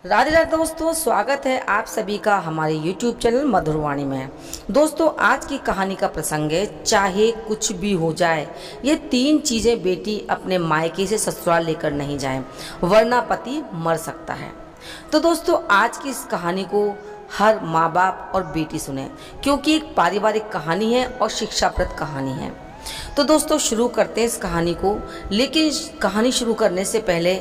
राधे राधे दोस्तों, स्वागत है आप सभी का हमारे YouTube चैनल मधुरवाणी में। दोस्तों, आज की कहानी का प्रसंग है चाहे कुछ भी हो जाए, ये 3 चीज़ें बेटी अपने मायके से ससुराल लेकर नहीं जाए, वरना पति मर सकता है। तो दोस्तों, आज की इस कहानी को हर माँ बाप और बेटी सुने, क्योंकि एक पारिवारिक कहानी है और शिक्षाप्रद कहानी है। तो दोस्तों, शुरू करते हैं इस कहानी को। लेकिन इस कहानी शुरू करने से पहले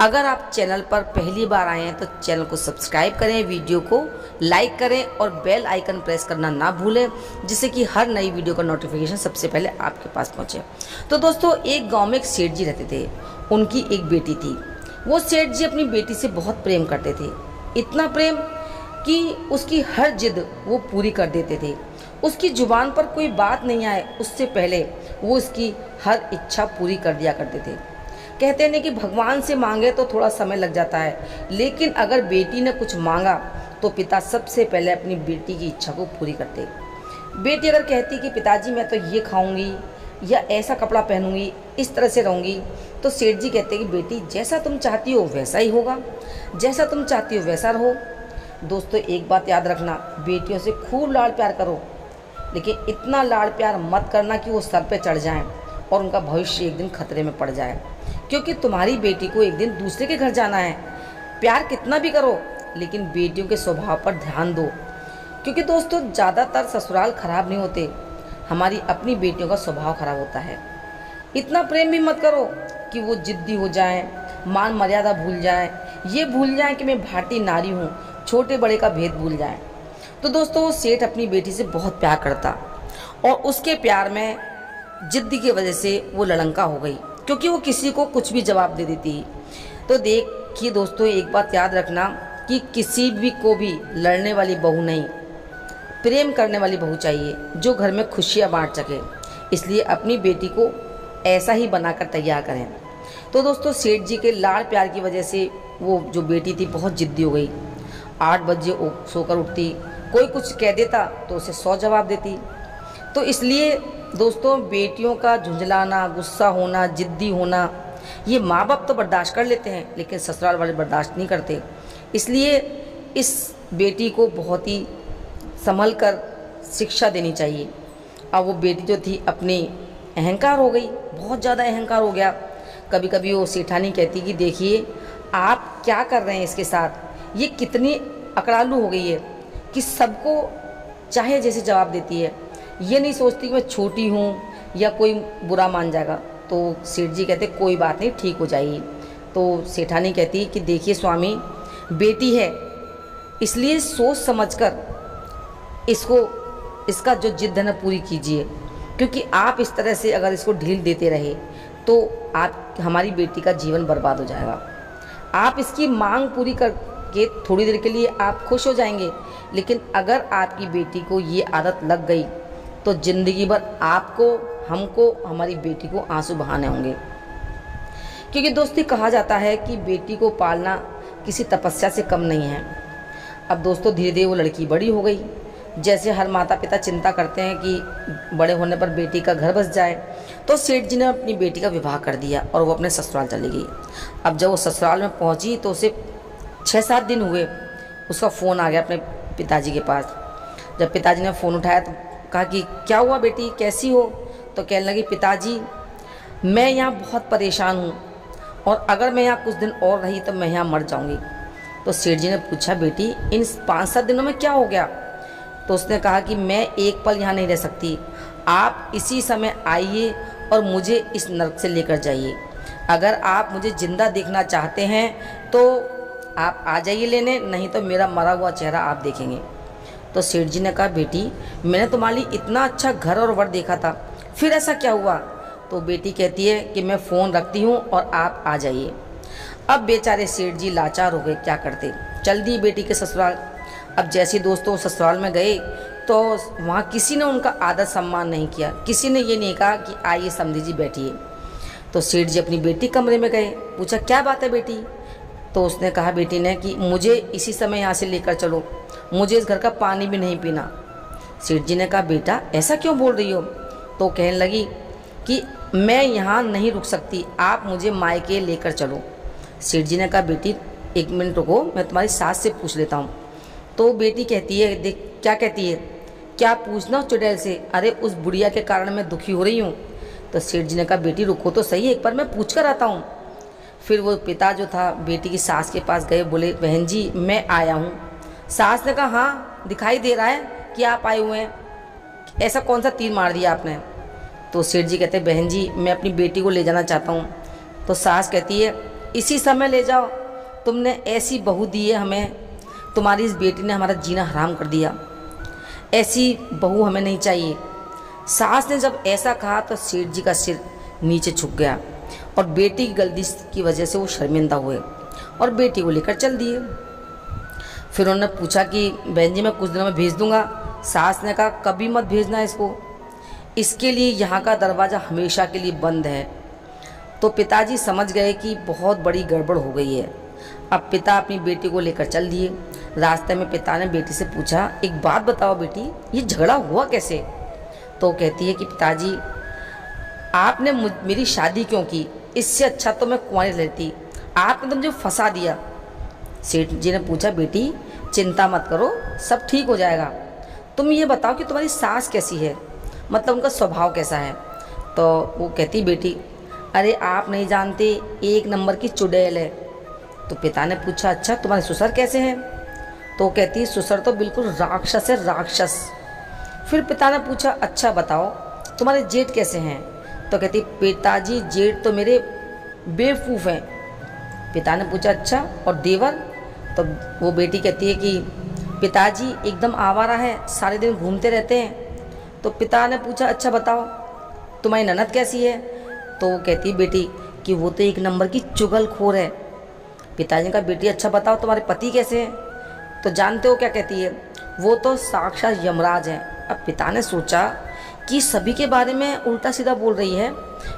अगर आप चैनल पर पहली बार आए हैं तो चैनल को सब्सक्राइब करें, वीडियो को लाइक करें और बेल आइकन प्रेस करना ना भूलें, जिससे कि हर नई वीडियो का नोटिफिकेशन सबसे पहले आपके पास पहुंचे। तो दोस्तों, एक गांव में एक सेठ जी रहते थे। उनकी एक बेटी थी। वो सेठ जी अपनी बेटी से बहुत प्रेम करते थे, इतना प्रेम कि उसकी हर जिद वो पूरी कर देते थे। उसकी जुबान पर कोई बात नहीं आए उससे पहले वो उसकी हर इच्छा पूरी कर दिया करते थे। कहते हैं कि भगवान से मांगे तो थोड़ा समय लग जाता है, लेकिन अगर बेटी ने कुछ मांगा तो पिता सबसे पहले अपनी बेटी की इच्छा को पूरी करते। बेटी अगर कहती कि पिताजी मैं तो ये खाऊंगी या ऐसा कपड़ा पहनूंगी, इस तरह से रहूंगी, तो सेठ जी कहते कि बेटी जैसा तुम चाहती हो वैसा ही होगा, जैसा तुम चाहती हो वैसा रहो। दोस्तों, एक बात याद रखना, बेटियों से खूब लाड प्यार करो, लेकिन इतना लाड़ प्यार मत करना कि वो सर पे चढ़ जाएं और उनका भविष्य एक दिन खतरे में पड़ जाए, क्योंकि तुम्हारी बेटी को एक दिन दूसरे के घर जाना है। प्यार कितना भी करो, लेकिन बेटियों के स्वभाव पर ध्यान दो, क्योंकि दोस्तों ज़्यादातर ससुराल खराब नहीं होते, हमारी अपनी बेटियों का स्वभाव खराब होता है। इतना प्रेम भी मत करो कि वो जिद्दी हो जाएं, मान मर्यादा भूल जाएं, ये भूल जाएं कि मैं भारतीय नारी हूँ, छोटे बड़े का भेद भूल जाएं। तो दोस्तों, वो सेठ अपनी बेटी से बहुत प्यार करता और उसके प्यार में जिद्दी की वजह से वो लड़ंका हो गई, क्योंकि वो किसी को कुछ भी जवाब दे देती। तो देखिए दोस्तों, एक बात याद रखना कि किसी भी को भी लड़ने वाली बहू नहीं, प्रेम करने वाली बहू चाहिए जो घर में खुशियाँ बांट सके। इसलिए अपनी बेटी को ऐसा ही बनाकर तैयार करें। तो दोस्तों, सेठ जी के लाड़ प्यार की वजह से वो जो बेटी थी बहुत जिद्दी हो गई। 8 बजे सोकर उठती, कोई कुछ कह देता तो उसे 100 जवाब देती। तो इसलिए दोस्तों, बेटियों का झुंझलाना, गुस्सा होना, जिद्दी होना, ये माँ बाप तो बर्दाश्त कर लेते हैं, लेकिन ससुराल वाले बर्दाश्त नहीं करते। इसलिए इस बेटी को बहुत ही संभल कर शिक्षा देनी चाहिए। अब वो बेटी जो थी अपनी अहंकार हो गई, बहुत ज़्यादा अहंकार हो गया। कभी कभी वो सेठानी कहती कि देखिए आप क्या कर रहे हैं इसके साथ, ये कितनी अकड़ालू हो गई है कि सबको चाहे जैसे जवाब देती है, ये नहीं सोचती कि मैं छोटी हूँ या कोई बुरा मान जाएगा। तो सेठ जी कहते कोई बात नहीं, ठीक हो जाएगी। तो सेठानी कहती कि देखिए स्वामी, बेटी है इसलिए सोच समझकर इसका जो जिद है ना पूरी कीजिए, क्योंकि आप इस तरह से अगर इसको ढील देते रहे तो हमारी बेटी का जीवन बर्बाद हो जाएगा। आप इसकी मांग पूरी करके थोड़ी देर के लिए आप खुश हो जाएंगे, लेकिन अगर आपकी बेटी को ये आदत लग गई तो ज़िंदगी भर आपको, हमको, हमारी बेटी को आंसू बहाने होंगे। क्योंकि दोस्ती कहा जाता है कि बेटी को पालना किसी तपस्या से कम नहीं है। अब दोस्तों, धीरे धीरे वो लड़की बड़ी हो गई। जैसे हर माता पिता चिंता करते हैं कि बड़े होने पर बेटी का घर बस जाए, तो सेठ जी ने अपनी बेटी का विवाह कर दिया और वो अपने ससुराल चली गई। अब जब वो ससुराल में पहुंची तो उसे 6-7 दिन हुए, उसका फ़ोन आ गया अपने पिताजी के पास। जब पिताजी ने फ़ोन उठाया तो कहा कि क्या हुआ बेटी, कैसी हो? तो कहने लगी पिताजी मैं यहाँ बहुत परेशान हूँ और अगर मैं यहाँ कुछ दिन और रही तो मैं यहाँ मर जाऊँगी। तो सेठ जी ने पूछा बेटी इन 5-7 दिनों में क्या हो गया? तो उसने कहा कि मैं एक पल यहाँ नहीं रह सकती, आप इसी समय आइए और मुझे इस नर्क से लेकर जाइए। अगर आप मुझे ज़िंदा देखना चाहते हैं तो आप आ जाइए लेने, नहीं तो मेरा मरा हुआ चेहरा आप देखेंगे। तो सेठ जी ने कहा बेटी मैंने तुम्हारे लिए इतना अच्छा घर और वर देखा था, फिर ऐसा क्या हुआ? तो बेटी कहती है कि मैं फ़ोन रखती हूँ और आप आ जाइए। अब बेचारे सेठ जी लाचार हो गए, क्या करते, चल दी बेटी के ससुराल। अब जैसे दोस्तों ससुराल में गए तो वहाँ किसी ने उनका आदर सम्मान नहीं किया, किसी ने ये नहीं कहा कि आइए समधी जी बैठिए। तो सेठ जी अपनी बेटी कमरे में गए, पूछा क्या बात है बेटी? तो उसने कहा बेटी ने कि मुझे इसी समय यहाँ से लेकर चलो, मुझे इस घर का पानी भी नहीं पीना। सेठ जी ने कहा बेटा ऐसा क्यों बोल रही हो? तो कहने लगी कि मैं यहाँ नहीं रुक सकती, आप मुझे मायके लेकर चलो। सेठ जी ने कहा बेटी एक मिनट रुको, मैं तुम्हारी सास से पूछ लेता हूँ। तो बेटी कहती है, देख क्या कहती है, क्या पूछना उस चुड़ैल से, अरे उस बुढ़िया के कारण मैं दुखी हो रही हूँ। तो सेठ जी ने कहा बेटी रुको तो सही, एक बार मैं पूछ कर आता हूँ। फिर वो पिता जो था बेटी की सास के पास गए, बोले बहन जी मैं आया हूँ। सास ने कहा हाँ दिखाई दे रहा है कि आप आए हुए हैं, ऐसा कौन सा तीर मार दिया आपने। तो सेठ जी कहते बहन जी मैं अपनी बेटी को ले जाना चाहता हूँ। तो सास कहती है इसी समय ले जाओ, तुमने ऐसी बहू दी है हमें, तुम्हारी इस बेटी ने हमारा जीना हराम कर दिया, ऐसी बहू हमें नहीं चाहिए। सास ने जब ऐसा कहा तो सेठ जी का सिर नीचे झुक गया और बेटी की गलती की वजह से वो शर्मिंदा हुए और बेटी को लेकर चल दिए। फिर उन्होंने पूछा कि बहन जी मैं कुछ दिनों में भेज दूंगा। सास ने कहा कभी मत भेजना इसको, इसके लिए यहाँ का दरवाज़ा हमेशा के लिए बंद है। तो पिताजी समझ गए कि बहुत बड़ी गड़बड़ हो गई है। अब पिता अपनी बेटी को लेकर चल दिए। रास्ते में पिता ने बेटी से पूछा एक बात बताओ बेटी, ये झगड़ा हुआ कैसे। तो कहती है कि पिताजी आपने मेरी शादी क्यों की, इससे अच्छा तो मैं कुंवारी रहती, आपने तो मुझे फंसा दिया। सेठ जी ने पूछा बेटी चिंता मत करो, सब ठीक हो जाएगा, तुम ये बताओ कि तुम्हारी सास कैसी है, मतलब उनका स्वभाव कैसा है। तो वो कहती बेटी अरे आप नहीं जानते, एक नंबर की चुड़ैल है। तो पिता ने पूछा अच्छा तुम्हारे ससुर कैसे हैं। तो कहती ससुर तो बिल्कुल राक्षस है, राक्षस। फिर पिता ने पूछा अच्छा बताओ तुम्हारे जेठ कैसे हैं। तो कहती पिताजी जेठ तो मेरे बेवकूफ़ हैं। पिता ने पूछा अच्छा और देवर। तो वो बेटी कहती है कि पिताजी एकदम आवारा है, सारे दिन घूमते रहते हैं। तो पिता ने पूछा अच्छा बताओ तुम्हारी ननद कैसी है। तो वो कहती है बेटी कि वो तो एक नंबर की चुगलखोर है। पिताजी ने कहा बेटी अच्छा बताओ तुम्हारे पति कैसे हैं। तो जानते हो क्या कहती है, वो तो साक्षात यमराज हैं। अब पिता ने सोचा कि सभी के बारे में उल्टा सीधा बोल रही है।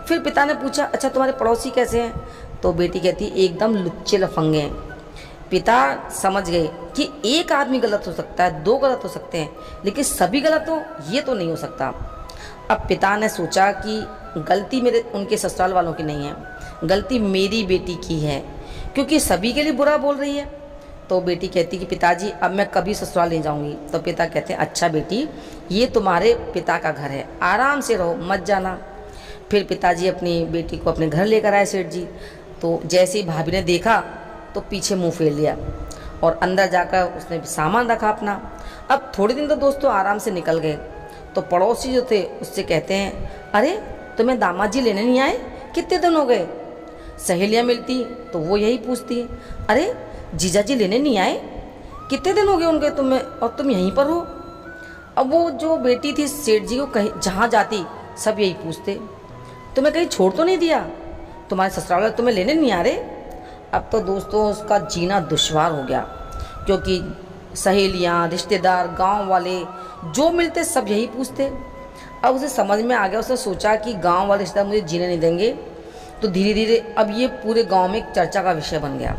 फिर पिता ने पूछा अच्छा तुम्हारे पड़ोसी कैसे हैं। तो बेटी कहती एकदम लुच्चे लफंगे हैं। पिता समझ गए कि एक आदमी गलत हो सकता है, दो गलत हो सकते हैं, लेकिन सभी गलत हो ये तो नहीं हो सकता। अब पिता ने सोचा कि गलती मेरे उनके ससुराल वालों की नहीं है, गलती मेरी बेटी की है, क्योंकि सभी के लिए बुरा बोल रही है। तो बेटी कहती कि पिताजी अब मैं कभी ससुराल नहीं जाऊंगी। तो पिता कहते हैं अच्छा बेटी ये तुम्हारे पिता का घर है, आराम से रहो मत जाना। फिर पिताजी अपनी बेटी को अपने घर लेकर आए सेठ जी। तो जैसे ही भाभी ने देखा तो पीछे मुंह फेर लिया और अंदर जाकर उसने सामान रखा अपना। अब थोड़े दिन तो दोस्तों आराम से निकल गए। तो पड़ोसी जो थे उससे कहते हैं अरे तुम्हें दामाद जी लेने नहीं आए, कितने दिन हो गए। सहेलियाँ मिलती तो वो यही पूछती है अरे जीजा जी लेने नहीं आए, कितने दिन हो गए उनके तुम्हें और तुम यहीं पर हो। अब वो जो बेटी थी सेठ जी को कहीं जहाँ जाती सब यही पूछते तुम्हें कहीं छोड़ तो नहीं दिया, तुम्हारे ससुराल वाले तुम्हें लेने नहीं आ रहे। अब तो दोस्तों उसका जीना दुश्वार हो गया, क्योंकि सहेलियाँ रिश्तेदार गांव वाले जो मिलते सब यही पूछते। अब उसे समझ में आ गया, उसने सोचा कि गांव वाले रिश्तेदार मुझे जीने नहीं देंगे। तो धीरे धीरे अब ये पूरे गांव में एक चर्चा का विषय बन गया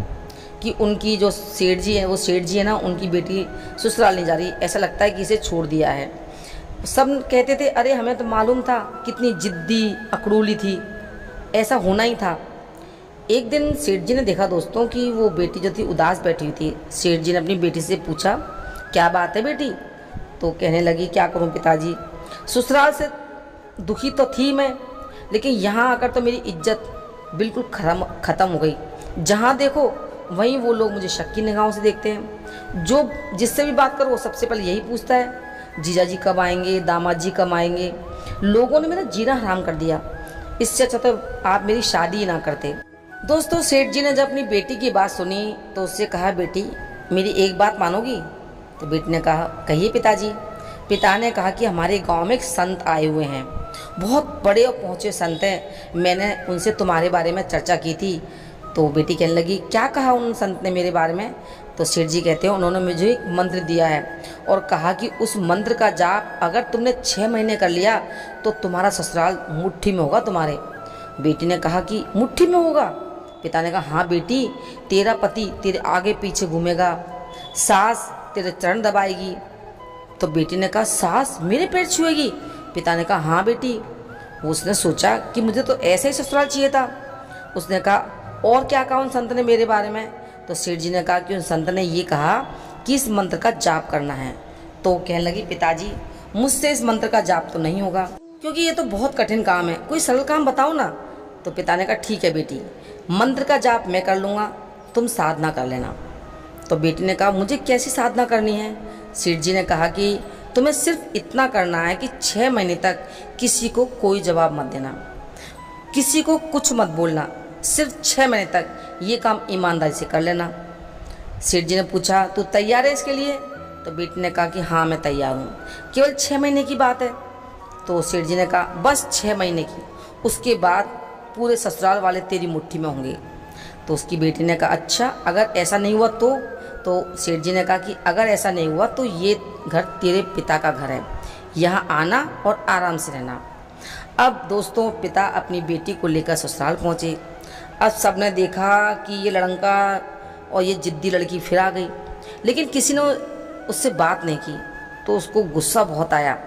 कि उनकी जो सेठ जी है, वो सेठ जी है ना, उनकी बेटी ससुराल नहीं जा रही, ऐसा लगता है कि इसे छोड़ दिया है। सब कहते थे अरे हमें तो मालूम था कितनी जिद्दी अकड़ूली थी, ऐसा होना ही था। एक दिन सेठ जी ने देखा दोस्तों कि वो बेटी जो थी उदास बैठी हुई थी। सेठ जी ने अपनी बेटी से पूछा क्या बात है बेटी। तो कहने लगी क्या करूं पिताजी, ससुराल से दुखी तो थी मैं, लेकिन यहाँ आकर तो मेरी इज्जत बिल्कुल ख़त्म हो गई। जहाँ देखो वहीं वो लोग मुझे शक की निगाहों से देखते हैं। जो जिससे भी बात करो वो सबसे पहले यही पूछता है जीजा जी कब आएंगे, दामाद जी कब आएंगे। लोगों ने मेरा जीना हराम कर दिया, इससे अच्छा तो आप मेरी शादी ही ना करते। दोस्तों सेठ जी ने जब अपनी बेटी की बात सुनी तो उससे कहा बेटी मेरी एक बात मानोगी। तो बेटी ने कहा कहिए पिताजी। पिता ने कहा कि हमारे गांव में एक संत आए हुए हैं, बहुत बड़े और पहुँचे संत हैं, मैंने उनसे तुम्हारे बारे में चर्चा की थी। तो बेटी कहने लगी क्या कहा उन संत ने मेरे बारे में। तो सेठ जी कहते हैं उन्होंने मुझे एक मंत्र दिया है और कहा कि उस मंत्र का जाप अगर तुमने 6 महीने कर लिया तो तुम्हारा ससुराल मुट्ठी में होगा तुम्हारे। बेटी ने कहा कि मुट्ठी में होगा। पिता ने कहा हाँ बेटी, तेरा पति तेरे आगे पीछे घूमेगा, सास तेरे चरण दबाएगी। तो बेटी ने कहा सास मेरे पैर छुएगी। पिता ने कहा हाँ बेटी। उसने सोचा कि मुझे तो ऐसे ही ससुराल चाहिए था। उसने कहा और क्या कहा उन संत ने मेरे बारे में। तो सेठ जी ने कहा कि उस संत ने ये कहा कि इस मंत्र का जाप करना है। तो कहने लगी, पिताजी मुझसे इस मंत्र का जाप तो नहीं होगा, क्योंकि ये तो बहुत कठिन काम है, कोई सरल काम बताओ ना। तो पिता ने कहा, ठीक है बेटी, मंत्र का जाप मैं कर लूँगा, तुम साधना कर लेना। तो बेटी ने कहा, मुझे कैसी साधना करनी है? सेठ जी ने कहा कि तुम्हें सिर्फ इतना करना है कि 6 महीने तक किसी को कोई जवाब मत देना, किसी को कुछ मत बोलना, सिर्फ 6 महीने तक ये काम ईमानदारी से कर लेना। सेठ जी ने पूछा, तू तैयार है इसके लिए? तो बेटी ने कहा कि हाँ मैं तैयार हूँ, केवल 6 महीने की बात है। तो सेठ जी ने कहा, बस 6 महीने की, उसके बाद पूरे ससुराल वाले तेरी मुट्ठी में होंगे। तो उसकी बेटी ने कहा, अच्छा अगर ऐसा नहीं हुआ तो सेठ जी ने कहा कि अगर ऐसा नहीं हुआ तो ये घर तेरे पिता का घर है, यहाँ आना और आराम से रहना। अब दोस्तों पिता अपनी बेटी को लेकर ससुराल पहुँचे। अब सबने देखा कि ये लड़का और ये जिद्दी लड़की फिर आ गई, लेकिन किसी ने उससे बात नहीं की। तो उसको गुस्सा बहुत आया,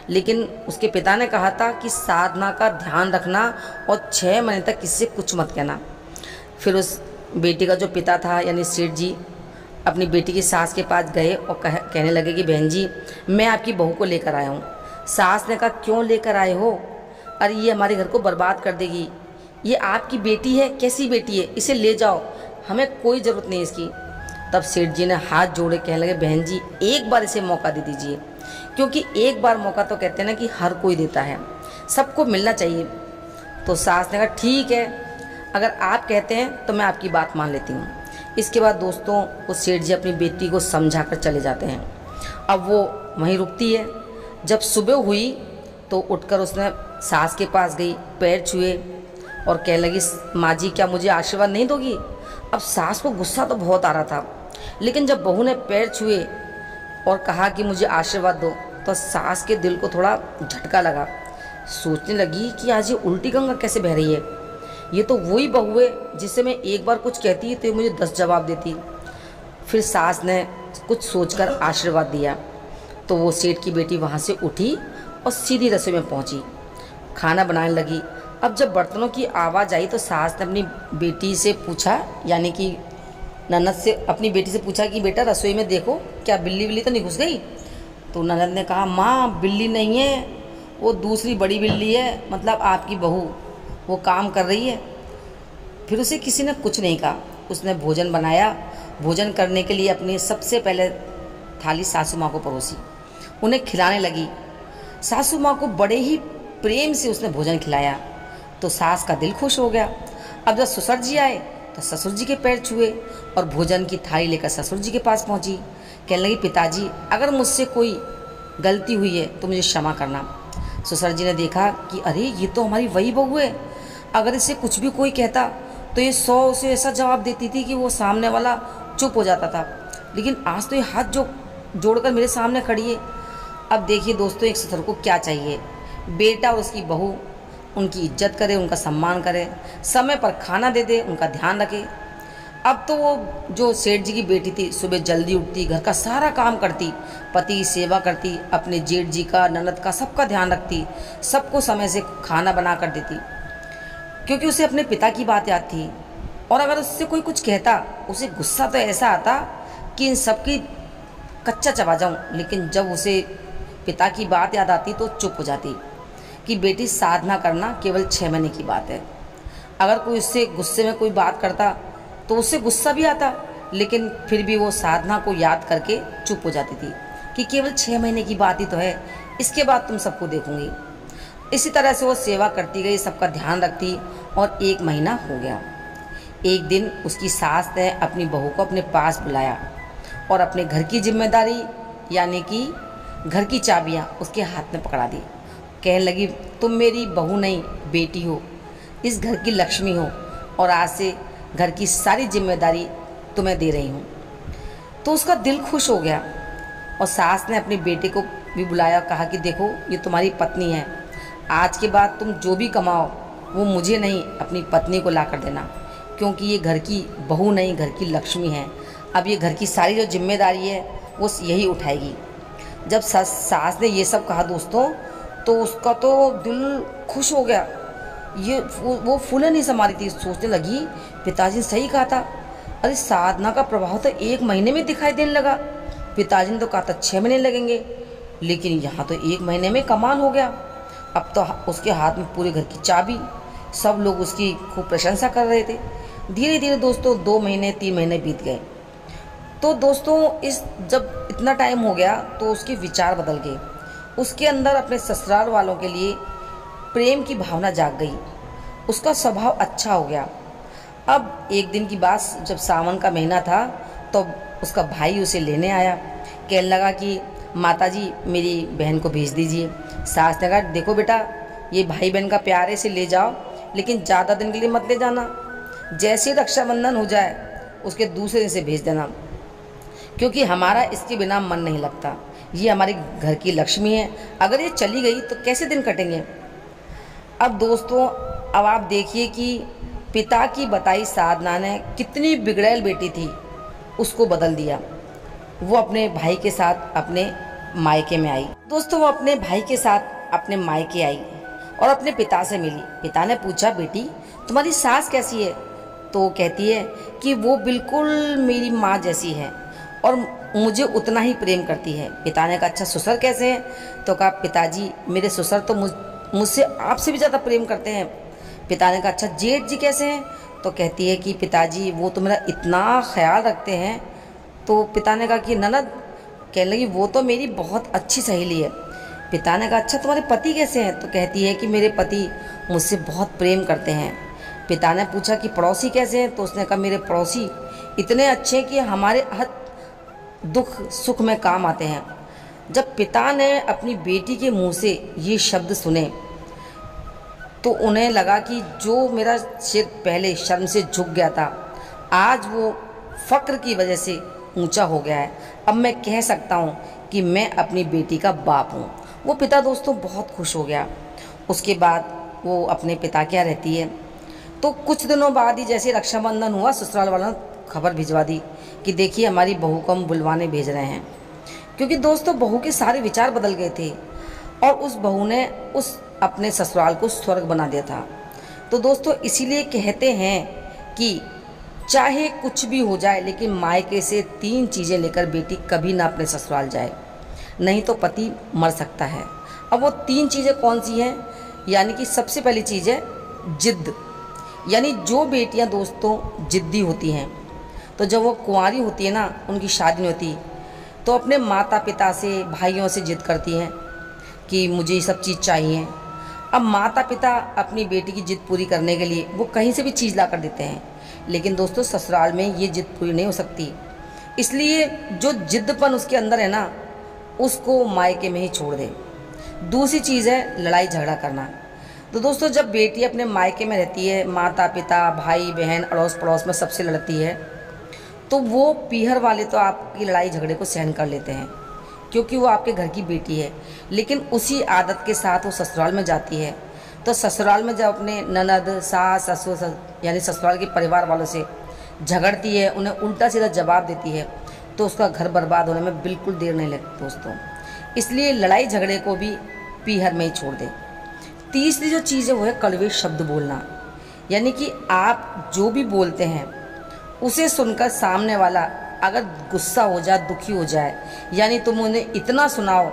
लेकिन उसके पिता ने कहा था कि साधना का ध्यान रखना और 6 महीने तक किसी से कुछ मत कहना। फिर उस बेटी का जो पिता था यानी सेठ जी अपनी बेटी की सास के पास गए और कहने लगे कि बहन जी मैं आपकी बहू को लेकर आया हूँ। सास ने कहा, क्यों लेकर आए हो? अरे ये हमारे घर को बर्बाद कर देगी, ये आपकी बेटी है, कैसी बेटी है, इसे ले जाओ, हमें कोई ज़रूरत नहीं इसकी। तब सेठ जी ने हाथ जोड़े कहने लगे, बहन जी एक बार इसे मौका दे दीजिए, क्योंकि एक बार मौका तो कहते हैं ना कि हर कोई देता है, सबको मिलना चाहिए। तो सास ने कहा, ठीक है, अगर आप कहते हैं तो मैं आपकी बात मान लेती हूँ। इसके बाद दोस्तों वो सेठ जी अपनी बेटी को समझा कर चले जाते हैं। अब वो वहीं रुकती है। जब सुबह हुई तो उठकर उसने सास के पास गई, पैर छुए और कहने लगी, माँ जी क्या मुझे आशीर्वाद नहीं दोगी? अब सास को गुस्सा तो बहुत आ रहा था, लेकिन जब बहू ने पैर छुए और कहा कि मुझे आशीर्वाद दो, तो सास के दिल को थोड़ा झटका लगा। सोचने लगी कि आज ये उल्टी गंगा कैसे बह रही है, ये तो वही बहू है जिससे मैं एक बार कुछ कहती तो ये मुझे 10 जवाब देती। फिर सास ने कुछ सोचकर आशीर्वाद दिया। तो वो सेठ की बेटी वहाँ से उठी और सीधी रसोई में पहुँची, खाना बनाने लगी। अब जब बर्तनों की आवाज़ आई तो सास ने अपनी बेटी से पूछा, यानी कि ननद से अपनी बेटी से पूछा कि बेटा रसोई में देखो क्या बिल्ली बिल्ली तो नहीं घुस गई? तो ननद ने कहा, माँ बिल्ली नहीं है, वो दूसरी बड़ी बिल्ली है, मतलब आपकी बहू, वो काम कर रही है। फिर उसे किसी ने कुछ नहीं कहा। उसने भोजन बनाया। भोजन करने के लिए अपनी सबसे पहले थाली सासू माँ को परोसी, उन्हें खिलाने लगी। सासू माँ को बड़े ही प्रेम से उसने भोजन खिलाया तो सास का दिल खुश हो गया। अब जब ससुर जी आए तो ससुर जी के पैर छुए और भोजन की थाली लेकर ससुर जी के पास पहुंची। कहने लगी, पिताजी अगर मुझसे कोई गलती हुई है तो मुझे क्षमा करना। ससुर जी ने देखा कि अरे ये तो हमारी वही बहू है, अगर इसे कुछ भी कोई कहता तो ये 100 उसे ऐसा जवाब देती थी कि वो सामने वाला चुप हो जाता था, लेकिन आज तो ये हाथ जोड़कर मेरे सामने खड़ी है। अब देखिए दोस्तों, एक ससुर को क्या चाहिए, बेटा और उसकी बहू उनकी इज्जत करे, उनका सम्मान करे, समय पर खाना दे दे, उनका ध्यान रखे। अब तो वो जो सेठ जी की बेटी थी सुबह जल्दी उठती, घर का सारा काम करती, पति की सेवा करती, अपने जेठ जी का, ननद का, सबका ध्यान रखती, सबको समय से खाना बना कर देती, क्योंकि उसे अपने पिता की बात याद थी। और अगर उससे कोई कुछ कहता उसे गुस्सा तो ऐसा आता कि इन सबकी कच्चा चबा जाऊं, लेकिन जब उसे पिता की बात याद आती तो चुप हो जाती कि बेटी साधना करना केवल 6 महीने की बात है। अगर कोई उससे गुस्से में कोई बात करता तो उससे गुस्सा भी आता, लेकिन फिर भी वो साधना को याद करके चुप हो जाती थी कि केवल 6 महीने की बात ही तो है, इसके बाद तुम सबको देखूंगी। इसी तरह से वो सेवा करती गई, सबका ध्यान रखती और 1 महीना हो गया। एक दिन उसकी सास ने अपनी बहू को अपने पास बुलाया और अपने घर की जिम्मेदारी यानी कि घर की चाबियाँ उसके हाथ में पकड़ा दी। कहने लगी, तुम मेरी बहू नहीं बेटी हो, इस घर की लक्ष्मी हो और आज से घर की सारी जिम्मेदारी तुम्हें दे रही हूँ। तो उसका दिल खुश हो गया और सास ने अपनी बेटे को भी बुलाया, कहा कि देखो ये तुम्हारी पत्नी है, आज के बाद तुम जो भी कमाओ वो मुझे नहीं अपनी पत्नी को ला कर देना, क्योंकि ये घर की बहू नहीं घर की लक्ष्मी है। अब ये घर की सारी जो जिम्मेदारी है वो यही उठाएगी। जब सास ने ये सब कहा दोस्तों तो उसका तो दिल खुश हो गया, ये वो फूले नहीं संभाली थी। सोचने लगी पिताजी ने सही कहा था, अरे साधना का प्रभाव तो 1 महीने में दिखाई देने लगा। पिताजी ने तो कहा था 6 महीने लगेंगे, लेकिन यहाँ तो 1 महीने में कमाल हो गया। अब तो उसके हाथ में पूरे घर की चाबी। सब लोग उसकी खूब प्रशंसा कर रहे थे। धीरे धीरे दोस्तों 2 महीने 3 महीने बीत गए। तो दोस्तों जब इतना टाइम हो गया तो उसके विचार बदल गए। उसके अंदर अपने ससुराल वालों के लिए प्रेम की भावना जाग गई। उसका स्वभाव अच्छा हो गया। अब एक दिन की बात, जब सावन का महीना था तो उसका भाई उसे लेने आया। कहने लगा कि माताजी मेरी बहन को भेज दीजिए। सास ने कहा देखो बेटा, ये भाई बहन का प्यार है, इसे ले जाओ, लेकिन ज़्यादा दिन के लिए मत ले जाना। जैसे ही रक्षाबंधन हो जाए उसके दूसरे दिन से भेज देना, क्योंकि हमारा इसके बिना मन नहीं लगता। ये हमारे घर की लक्ष्मी है, अगर ये चली गई तो कैसे दिन कटेंगे। अब दोस्तों अब आप देखिए कि पिता की बताई साधना ने कितनी बिगड़ैल बेटी थी, उसको बदल दिया। वो अपने भाई के साथ अपने मायके में आई। दोस्तों वो अपने भाई के साथ अपने मायके आई और अपने पिता से मिली। पिता ने पूछा बेटी तुम्हारी सास कैसी है? तो वो कहती है कि वो बिल्कुल मेरी माँ जैसी है और मुझे उतना ही प्रेम करती है। पिता ने कहा अच्छा ससुर कैसे हैं? तो कहा पिताजी मेरे ससुर तो मुझसे आपसे भी ज़्यादा प्रेम करते हैं। पिता ने कहा अच्छा जेठ जी कैसे हैं? तो कहती है कि पिताजी वो तो मेरा इतना ख्याल रखते हैं। तो पिता ने कहा कि ननद? कहने लगी वो तो मेरी बहुत अच्छी सहेली है। पिता ने कहा अच्छा तुम्हारे पति कैसे हैं? तो कहती है कि मेरे पति मुझसे बहुत प्रेम करते हैं। पिता ने पूछा कि पड़ोसी कैसे हैं? तो उसने कहा मेरे पड़ोसी इतने अच्छे हैं कि हमारे हर दुख सुख में काम आते हैं। जब पिता ने अपनी बेटी के मुंह से ये शब्द सुने तो उन्हें लगा कि जो मेरा सिर पहले शर्म से झुक गया था, आज वो फ़क्र की वजह से ऊंचा हो गया है। अब मैं कह सकता हूँ कि मैं अपनी बेटी का बाप हूँ। वो पिता दोस्तों बहुत खुश हो गया। उसके बाद वो अपने पिता क्या रहती है। तो कुछ दिनों बाद ही जैसे रक्षाबंधन हुआ, ससुराल वालों ने खबर भिजवा दी कि देखिए हमारी बहू को हम बुलवाने भेज रहे हैं। क्योंकि दोस्तों बहू के सारे विचार बदल गए थे और उस बहू ने उस अपने ससुराल को स्वर्ग बना दिया था। तो दोस्तों इसीलिए कहते हैं कि चाहे कुछ भी हो जाए, लेकिन मायके से 3 चीज़ें लेकर बेटी कभी ना अपने ससुराल जाए, नहीं तो पति मर सकता है। अब वो 3 चीज़ें कौन सी हैं? यानी कि सबसे पहली चीज़ है जिद्द। यानी जो बेटियां दोस्तों जिद्दी होती हैं, तो जब वो कुंवारी होती है ना, उनकी शादी नहीं होती, तो अपने माता पिता से भाइयों से जिद करती हैं कि मुझे ये सब चीज़ चाहिए। अब माता पिता अपनी बेटी की जिद पूरी करने के लिए वो कहीं से भी चीज़ ला कर देते हैं, लेकिन दोस्तों ससुराल में ये जिद पूरी नहीं हो सकती। इसलिए जो जिद्दपन उसके अंदर है ना, उसको मायके में ही छोड़ दे। दूसरी चीज़ है लड़ाई झगड़ा करना। तो दोस्तों जब बेटी अपने मायके में रहती है, माता पिता भाई बहन अड़ोस पड़ोस में सबसे लड़ती है, तो वो पीहर वाले तो आपकी लड़ाई झगड़े को सहन कर लेते हैं क्योंकि वो आपके घर की बेटी है। लेकिन उसी आदत के साथ वो ससुराल में जाती है, तो ससुराल में जब अपने ननद सास ससुर यानी ससुराल के परिवार वालों से झगड़ती है, उन्हें उल्टा सीधा जवाब देती है, तो उसका घर बर्बाद होने में बिल्कुल देर नहीं लगती दोस्तों। इसलिए लड़ाई झगड़े को भी पीहर में ही छोड़ दें। तीसरी जो चीज़ है वो है कड़वे शब्द बोलना। यानी कि आप जो भी बोलते हैं उसे सुनकर सामने वाला अगर गुस्सा हो जाए, दुखी हो जाए, यानी तुम उन्हें इतना सुनाओ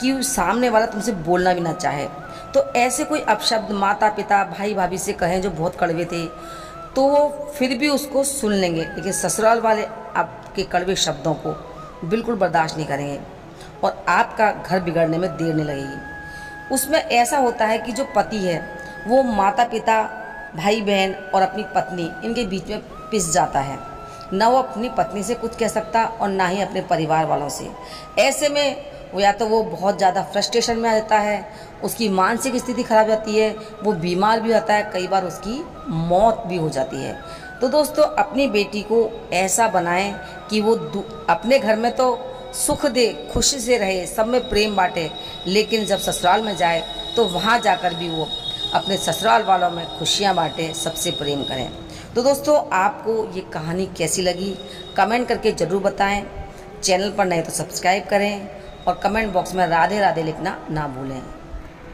कि सामने वाला तुमसे बोलना भी ना चाहे, तो ऐसे कोई अपशब्द माता पिता भाई भाभी से कहें जो बहुत कड़वे थे, तो वो फिर भी उसको सुन लेंगे, लेकिन ससुराल वाले आपके कड़वे शब्दों को बिल्कुल बर्दाश्त नहीं करेंगे और आपका घर बिगड़ने में देर नहीं लगेगी। उसमें ऐसा होता है कि जो पति है वो माता पिता भाई बहन और अपनी पत्नी इनके बीच में पिस जाता है। ना वो अपनी पत्नी से कुछ कह सकता और ना ही अपने परिवार वालों से। ऐसे में वो या तो वो बहुत ज़्यादा फ्रस्ट्रेशन में आ जाता है, उसकी मानसिक स्थिति खराब हो जाती है, वो बीमार भी होता है, कई बार उसकी मौत भी हो जाती है। तो दोस्तों अपनी बेटी को ऐसा बनाएं कि वो अपने घर में तो सुख दे, खुशी से रहे, सब में प्रेम बांटे, लेकिन जब ससुराल में जाए तो वहाँ जाकर भी वो अपने ससुराल वालों में खुशियाँ बांटे, सबसे प्रेम करें। तो दोस्तों आपको ये कहानी कैसी लगी कमेंट करके ज़रूर बताएं। चैनल पर नए तो सब्सक्राइब करें और कमेंट बॉक्स में राधे राधे लिखना ना भूलें।